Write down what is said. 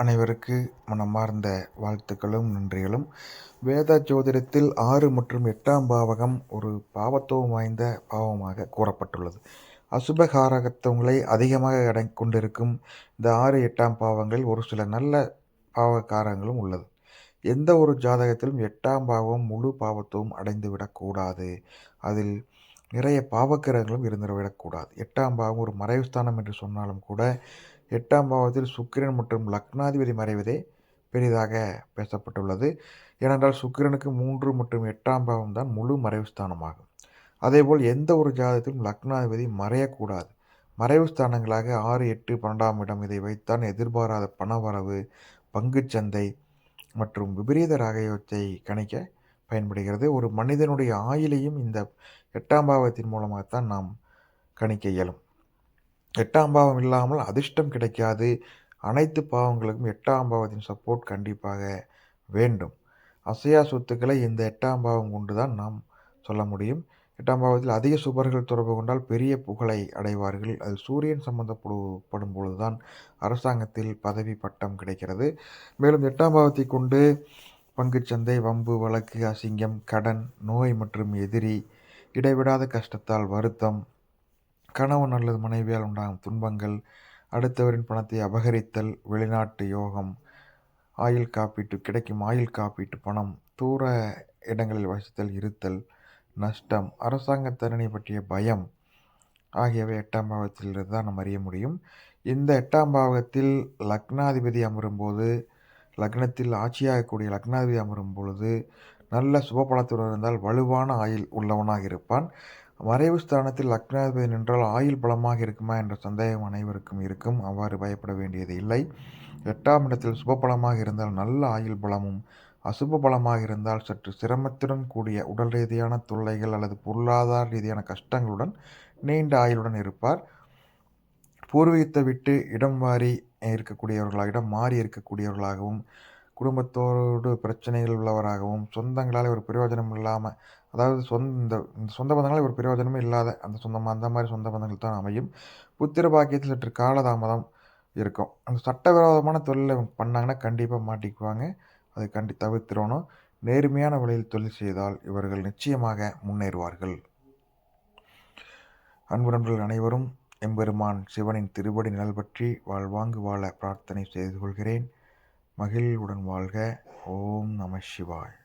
அனைவருக்கு மனமார்ந்த வாழ்த்துக்களும் நன்றிகளும். வேத ஜோதிடத்தில் 6 மற்றும் 8ஆம் பாவகம் ஒரு பாவத்துவம் வாய்ந்த பாவமாக கூறப்பட்டுள்ளது. அசுபகாரகத்துவங்களை அதிகமாக கொண்டிருக்கும் இந்த 6, 8ஆம் பாவங்களில் ஒரு சில நல்ல பாவகாரங்களும் உள்ளது. எந்த ஒரு ஜாதகத்திலும் 8ஆம் பாவம் முழு பாவத்துவம் அடைந்துவிடக்கூடாது. அதில் நிறைய பாவக்கிரகங்களும் இருந்துவிடக்கூடாது. 8ஆம் பாவம் ஒரு மறைவு ஸ்தானம் என்று சொன்னாலும் கூட 8ஆம் பாவத்தில் சுக்கிரன் மற்றும் லக்னாதிபதி மறைவதே பெரிதாக பேசப்பட்டுள்ளது. ஏனென்றால் சுக்கிரனுக்கு 3 மற்றும் 8ஆம் பாவம் தான் முழு மறைவு ஸ்தானமாகும். அதேபோல் எந்த ஒரு ஜாதகத்திலும் லக்னாதிபதி மறையக்கூடாது. மறைவு ஸ்தானங்களாக 6, 8, 12ஆம் இடம் இதை வைத்தான் எதிர்பாராத பணவரவு, பங்குச்சந்தை மற்றும் விபரீத ஆகியவற்றை கணிக்க பயன்படுகிறது. ஒரு மனிதனுடைய ஆயுளையும் இந்த 8ஆம் பாவத்தின் மூலமாகத்தான் நாம் கணிக்க இயலும். 8ஆம் பாவம் இல்லாமல் அதிர்ஷ்டம் கிடைக்காது. அனைத்து பாவங்களுக்கும் 8ஆம் பாவத்தின் சப்போர்ட் கண்டிப்பாக வேண்டும். அசையா சொத்துக்களை இந்த 8ஆம் பாவம் கொண்டு தான் நாம் சொல்ல முடியும். 8ஆம் பாவத்தில் அதிக சுபர்கள் தொடர்பு கொண்டால் பெரிய புகழை அடைவார்கள். அது சூரியன் சம்பந்தப்படும் பொழுதுதான் அரசாங்கத்தில் பதவி பட்டம் கிடைக்கிறது. மேலும் 8ஆம் பாவத்தை கொண்டு பங்குச்சந்தை, வம்பு, வழக்கு, அசிங்கம், கடன், நோய் மற்றும் எதிரி, இடைவிடாத கஷ்டத்தால் வருத்தம், கணவன் அல்லது மனைவியால் உண்டாகும் துன்பங்கள், அடுத்தவரின் பணத்தை அபகரித்தல், வெளிநாட்டு யோகம், ஆயுள் காப்பீட்டு கிடைக்கும் ஆயுள் காப்பீட்டு பணம், தூர இடங்களில் வசித்தல், இருத்தல், நஷ்டம், அரசாங்க தண்டனை பற்றிய பயம் ஆகியவை 8ஆம் பாவத்திலிருந்து தான் நாம் அறிய முடியும். இந்த 8ஆம் பாவத்தில் லக்னாதிபதி அமரும்போது, லக்னத்தில் ஆட்சியாகக்கூடிய லக்னாதிபதி அமரும் பொழுது நல்ல சுபபலத்துடன் இருந்தால் வலுவான ஆயுள் உள்ளவனாக இருப்பான். மறைவு ஸ்தானத்தில் லக்னாதிபதி நின்றால் ஆயுள் பலமாக இருக்குமா என்ற சந்தேகம் அனைவருக்கும் இருக்கும். அவ்வாறு பயப்பட வேண்டியது இல்லை. 8ஆம் இடத்தில் சுபபலமாக இருந்தால் நல்ல ஆயுள் பலமும், அசுப பலமாக இருந்தால் சற்று சிரமத்துடன் கூடிய உடல் ரீதியான தொல்லைகள் அல்லது பொருளாதார ரீதியான கஷ்டங்களுடன் நீண்ட ஆயுளுடன் இருப்பார். பூர்வீகத்தை விட்டு இடம் மாறி இருக்கக்கூடியவர்களாகவும், குடும்பத்தோடு பிரச்சனைகள் உள்ளவராகவும், சொந்தங்களால் ஒரு பிரயோஜனம் இல்லாமல், அதாவது இந்த சொந்த பந்தங்களால் ஒரு பிரயோஜனமே இல்லாத அந்த மாதிரி சொந்த பந்தங்கள் தான் அமையும். புத்திர பாக்கியத்தில் சற்று காலதாமதம் இருக்கும். அந்த சட்டவிரோதமான தொழிலை பண்ணாங்கன்னா கண்டிப்பாக மாட்டிக்குவாங்க. அதை தவிர்த்திடணும். நேர்மையான வழியில் தொழில் செய்தால் இவர்கள் நிச்சயமாக முன்னேறுவார்கள். அன்பு நண்பர்கள் அனைவரும் எம்பெருமான் சிவனின் திருவடி நிழல் பற்றி வாழ்வாங்கு வாழ பிரார்த்தனை செய்து கொள்கிறேன். மகிழ்வுடன் வாழ்க. ஓம் நம சிவாய்.